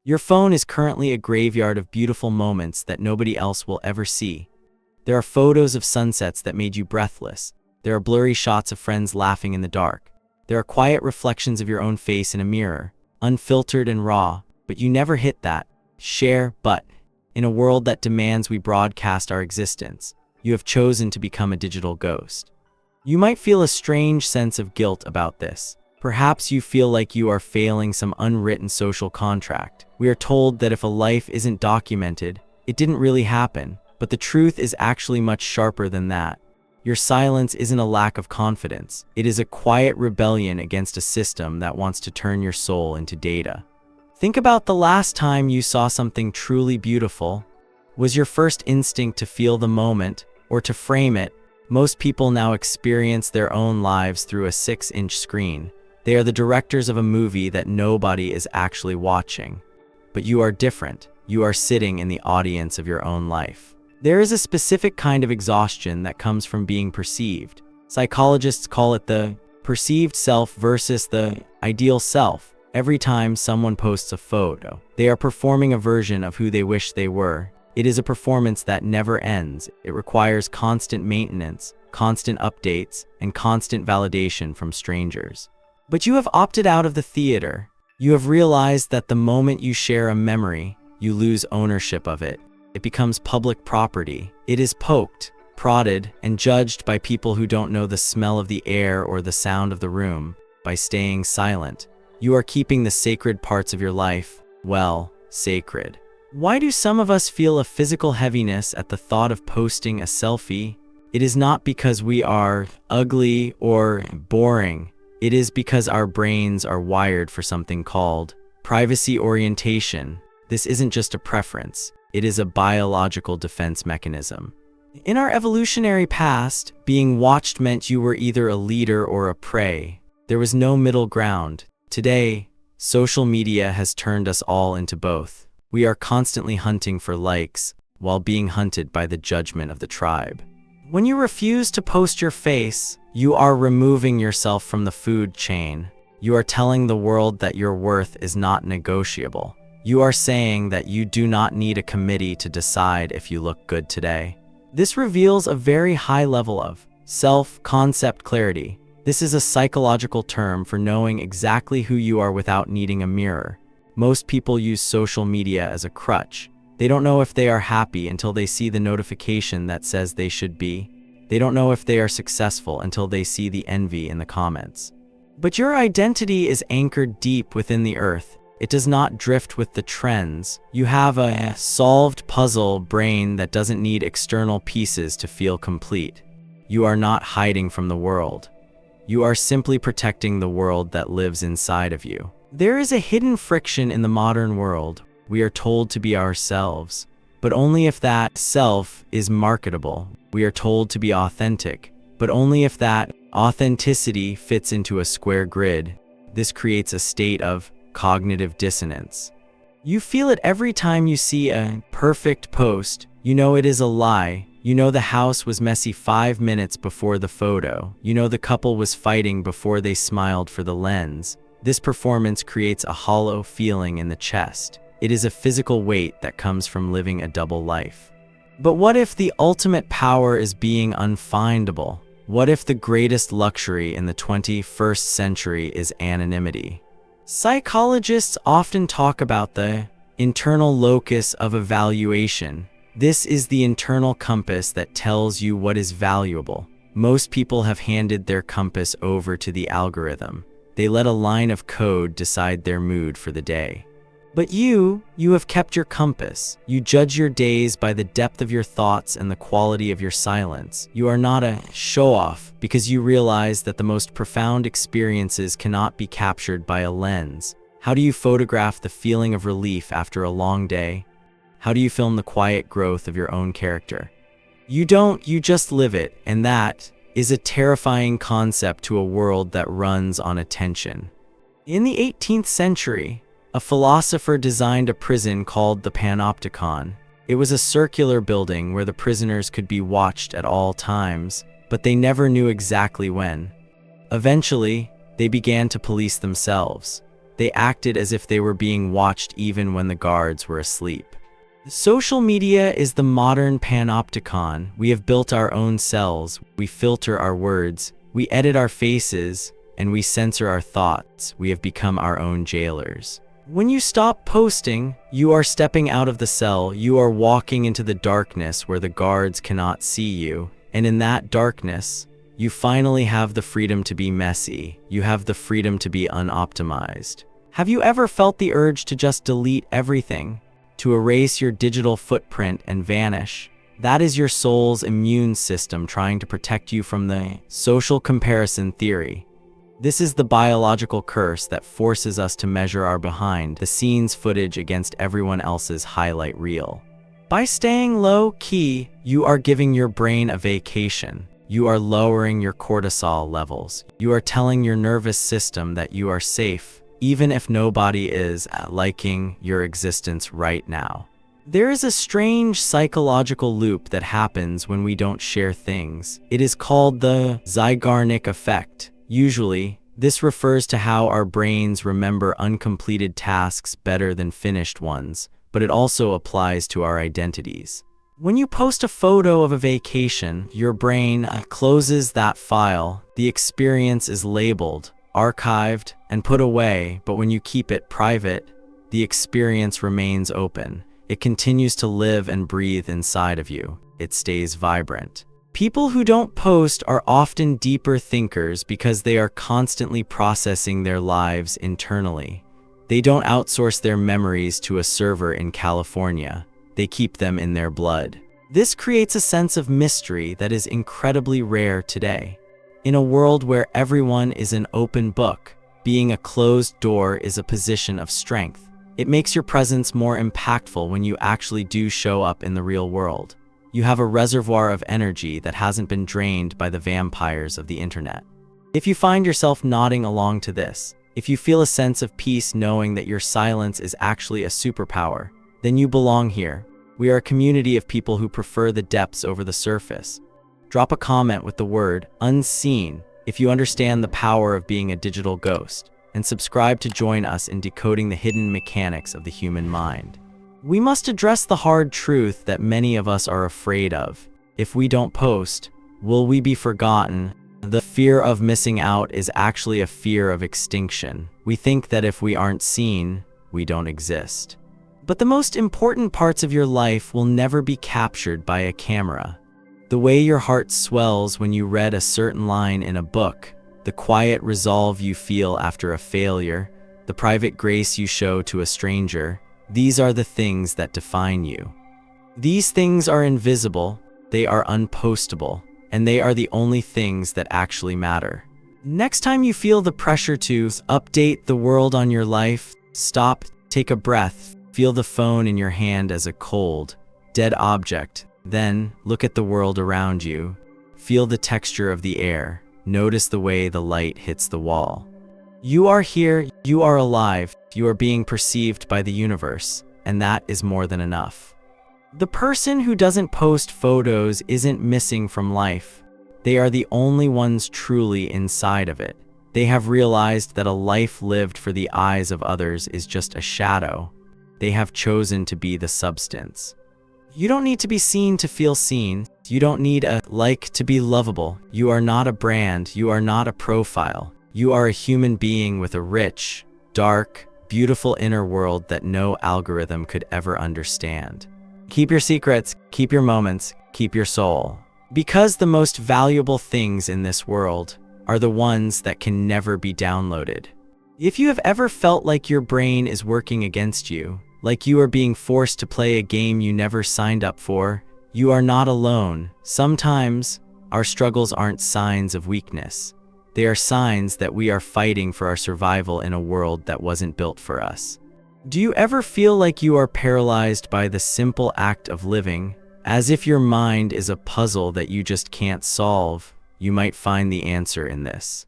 Your phone is currently a graveyard of beautiful moments that nobody else will ever see. There are photos of sunsets that made you breathless. There are blurry shots of friends laughing in the dark. There are quiet reflections of your own face in a mirror, unfiltered and raw, but you never hit that share button. In a world that demands we broadcast our existence, you have chosen to become a digital ghost. You might feel a strange sense of guilt about this. Perhaps you feel like you are failing some unwritten social contract. We are told that if a life isn't documented, it didn't really happen, but the truth is actually much sharper than that. Your silence isn't a lack of confidence. It is a quiet rebellion against a system that wants to turn your soul into data. Think about the last time you saw something truly beautiful. Was your first instinct to feel the moment or to frame it? Most people now experience their own lives through a 6-inch screen. They are the directors of a movie that nobody is actually watching. But you are different. You are sitting in the audience of your own life. There is a specific kind of exhaustion that comes from being perceived. Psychologists call it the perceived self versus the ideal self. Every time someone posts a photo, they are performing a version of who they wish they were. It is a performance that never ends. It requires constant maintenance, constant updates, and constant validation from strangers. But you have opted out of the theater. You have realized that the moment you share a memory, you lose ownership of it. It becomes public property. It is poked, prodded, and judged by people who don't know the smell of the air or the sound of the room. By staying silent, you are keeping the sacred parts of your life, well, sacred. Why do some of us feel a physical heaviness at the thought of posting a selfie? It is not because we are ugly or boring. It is because our brains are wired for something called privacy orientation. This isn't just a preference. It is a biological defense mechanism. In our evolutionary past, being watched meant you were either a leader or a prey. There was no middle ground. Today, social media has turned us all into both. We are constantly hunting for likes while being hunted by the judgment of the tribe. When you refuse to post your face, you are removing yourself from the food chain. You are telling the world that your worth is not negotiable. You are saying that you do not need a committee to decide if you look good today. This reveals a very high level of self-concept clarity. This is a psychological term for knowing exactly who you are without needing a mirror. Most people use social media as a crutch. They don't know if they are happy until they see the notification that says they should be. They don't know if they are successful until they see the envy in the comments. But your identity is anchored deep within the earth. It does not drift with the trends. You have a solved puzzle brain that doesn't need external pieces to feel complete. You are not hiding from the world. You are simply protecting the world that lives inside of you. There is a hidden friction in the modern world. We are told to be ourselves, but only if that self is marketable. We are told to be authentic, but only if that authenticity fits into a square grid. This creates a state of cognitive dissonance. You feel it every time you see a perfect post. You know it is a lie. You know the house was messy 5 minutes before the photo. You know the couple was fighting before they smiled for the lens. This performance creates a hollow feeling in the chest. It is a physical weight that comes from living a double life. But what if the ultimate power is being unfindable? What if the greatest luxury in the 21st century is anonymity? Psychologists often talk about the internal locus of evaluation. This is the internal compass that tells you what is valuable. Most people have handed their compass over to the algorithm. They let a line of code decide their mood for the day. But you have kept your compass. You judge your days by the depth of your thoughts and the quality of your silence. You are not a show-off because you realize that the most profound experiences cannot be captured by a lens. How do you photograph the feeling of relief after a long day? How do you film the quiet growth of your own character? You don't, you just live it, and that is a terrifying concept to a world that runs on attention. In the 18th century, a philosopher designed a prison called the Panopticon. It was a circular building where the prisoners could be watched at all times, but they never knew exactly when. Eventually, they began to police themselves. They acted as if they were being watched even when the guards were asleep. Social media is the modern panopticon. We have built our own cells, we filter our words, we edit our faces, and we censor our thoughts. We have become our own jailers. When you stop posting, you are stepping out of the cell. You are walking into the darkness where the guards cannot see you. And in that darkness, you finally have the freedom to be messy. You have the freedom to be unoptimized. Have you ever felt the urge to just delete everything? To erase your digital footprint and vanish? That is your soul's immune system trying to protect you from the social comparison theory. This is the biological curse that forces us to measure our behind-the-scenes footage against everyone else's highlight reel. By staying low-key, you are giving your brain a vacation. You are lowering your cortisol levels. You are telling your nervous system that you are safe, even if nobody is liking your existence right now. There is a strange psychological loop that happens when we don't share things. It is called the Zeigarnik effect. Usually, this refers to how our brains remember uncompleted tasks better than finished ones, but it also applies to our identities. When you post a photo of a vacation, your brain closes that file. The experience is labeled, archived, and put away, but when you keep it private, the experience remains open. It continues to live and breathe inside of you. It stays vibrant. People who don't post are often deeper thinkers because they are constantly processing their lives internally. They don't outsource their memories to a server in California. They keep them in their blood. This creates a sense of mystery that is incredibly rare today. In a world where everyone is an open book, being a closed door is a position of strength. It makes your presence more impactful when you actually do show up in the real world. You have a reservoir of energy that hasn't been drained by the vampires of the internet. If you find yourself nodding along to this, if you feel a sense of peace knowing that your silence is actually a superpower, then you belong here. We are a community of people who prefer the depths over the surface. Drop a comment with the word unseen if you understand the power of being a digital ghost, and subscribe to join us in decoding the hidden mechanics of the human mind. We must address the hard truth that many of us are afraid of. If we don't post, will we be forgotten? The fear of missing out is actually a fear of extinction. We think that if we aren't seen, we don't exist. But the most important parts of your life will never be captured by a camera. The way your heart swells when you read a certain line in a book, the quiet resolve you feel after a failure, the private grace you show to a stranger, these are the things that define you. These things are invisible, they are unpostable, and they are the only things that actually matter. Next time you feel the pressure to update the world on your life, stop, take a breath, feel the phone in your hand as a cold, dead object. Then, look at the world around you. Feel the texture of the air. Notice the way the light hits the wall. You are here, you are alive, you are being perceived by the universe, and that is more than enough. The person who doesn't post photos isn't missing from life. They are the only ones truly inside of it. They have realized that a life lived for the eyes of others is just a shadow. They have chosen to be the substance. You don't need to be seen to feel seen. You don't need a like to be lovable. You are not a brand. You are not a profile. You are a human being with a rich, dark, beautiful inner world that no algorithm could ever understand. Keep your secrets, keep your moments, keep your soul. Because the most valuable things in this world are the ones that can never be downloaded. If you have ever felt like your brain is working against you, like you are being forced to play a game you never signed up for, you are not alone. Sometimes, our struggles aren't signs of weakness. They are signs that we are fighting for our survival in a world that wasn't built for us. Do you ever feel like you are paralyzed by the simple act of living? As if your mind is a puzzle that you just can't solve? You might find the answer in this.